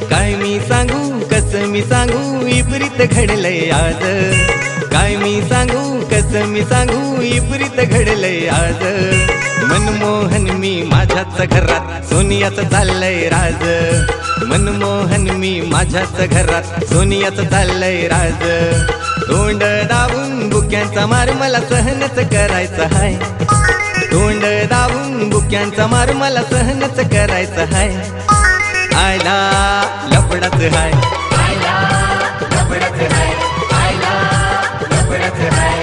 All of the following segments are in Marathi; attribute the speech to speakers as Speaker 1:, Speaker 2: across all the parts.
Speaker 1: काय मी सांगू कसं मी सांगू विपरीत घडलंय आज, काय मी सांगू कसं मी सांगू विपरीत घडलंय आज. मनमोहन मी माझ्याच घरात सोनियाचं चाललंय राज, मनमोहन मी माझ्याच घरात सोनियाचं चाललंय राज. तोंड दाबून बुक्यांचा मार मला सहनच करायचा हाय, तोंड दाबून बुक्यांचा मार मला सहनच करायचा हाय. आयला लफडाच हाय,
Speaker 2: आयला लफडाच हाय, आयला लफडाच हाय.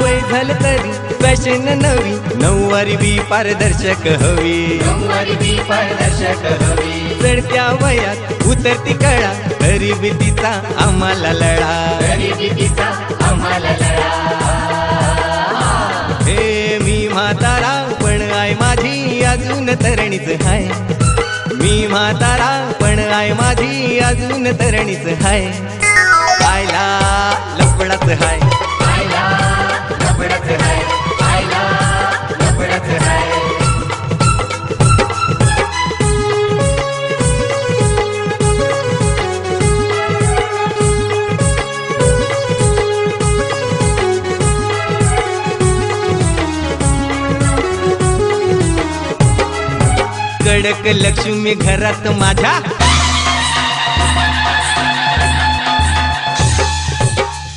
Speaker 1: वय झालं तरी फॅशन नवी, नऊवारी बी पारदर्शक हवी,
Speaker 2: नऊवारी बी पारदर्शक हवी.
Speaker 1: चढत्या वयात उतरती कळा तरी बी तिचा आम्हाला लढा,
Speaker 2: गरिबीचा आम्हाला लढा.
Speaker 1: हे मी म्हातारा पण आय माझी अजून तरणीच हाय, मी म्हातारा पण आय माझी अजून तरणीच हाय. आयला लफडाच हाय,
Speaker 2: आयला लफडाच हाय, आयला लफडाच हाय.
Speaker 1: कडक लक्ष्मी घरात माझ्या,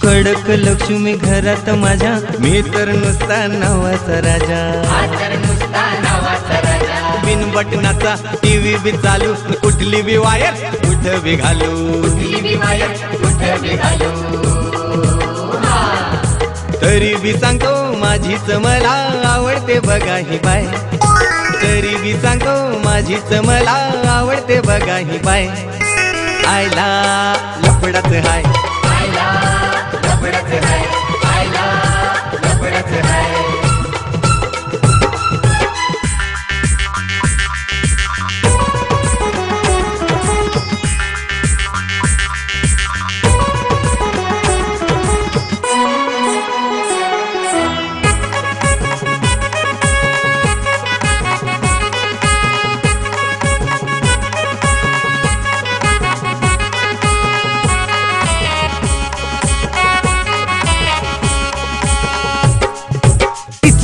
Speaker 1: कडक लक्ष्मी घरात माझ्या, मी तर नुसता नावाचा राजा.
Speaker 2: आतर नुसता नावाचा राजा.
Speaker 1: बिन बटनाचा टीव्ही बी चालू, कुठली बी वायर कुठं बी घालू,
Speaker 2: कुठली बी वायर कुठं बी घालू.
Speaker 1: तरी बी सांगतो माझीच मला आवडते बघा ही बाय, तरी बी सांगतो माझीच मला आवडते बघा ही बाय. आयला लफडाच हाय,
Speaker 2: आयला लफडाच हाय, आयला लफडाच हाय.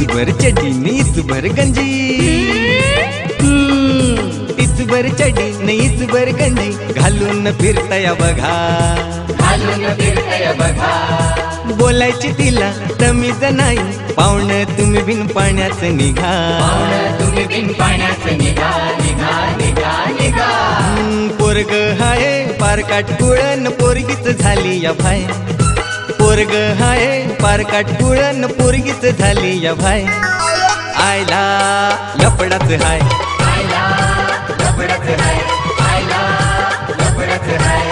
Speaker 1: भर चड्डी नीस भर गंजी, तीच भर चड्डी नीस भर गंजी, घालून फिरताया बघा,
Speaker 2: घालून फिरतय बघा.
Speaker 1: बोलायची तिला तमीज नाही, पाहुणं तुम्ही बिन पाण्याचं निघा,
Speaker 2: पाहुणं तुम्ही बिन पाण्याचं निघा, निघा निघा निघा.
Speaker 1: पोरग हाय पार काटकुळण पोरगीच झाली या भाय, पोरग हाय पार काटकुळण पोरगीच झाली या भाय. आयला लफडाच हाय,
Speaker 2: आयला लफडाच हाय, आयला लफडाच हाय.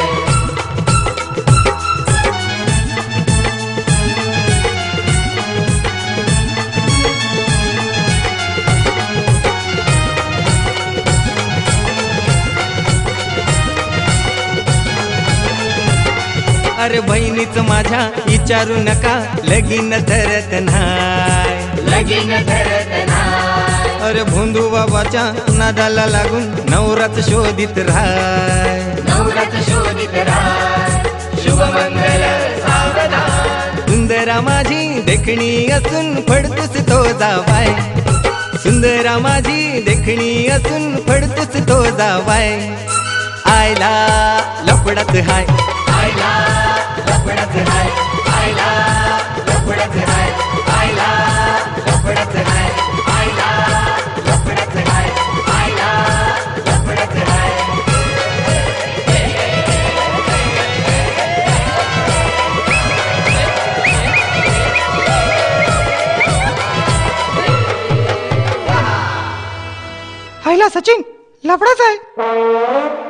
Speaker 1: अरे बहिणीच माझ्या विचारू नका लगीन धरत नाय,
Speaker 2: लगीन धरत नाय.
Speaker 1: अरे भोंदू बाबाच्या नादाला लागून नवराच शोधित राय,
Speaker 2: नवराच शोधित राय. शुभमंगल सावधान.
Speaker 1: सुंदरा माझी देखणी असून फडतूस तो जावाय, सुंदरा माझी देखणी असून फडतूस तो जावाय. आयला लफडाच हाय,
Speaker 2: आयला लफडाच हाय, आयला लफडाच हाय, आयला लफडाच हाय, आयला लफडाच हाय, आयला लफडाच हाय.
Speaker 3: आईला सचिन लफडाच आहे.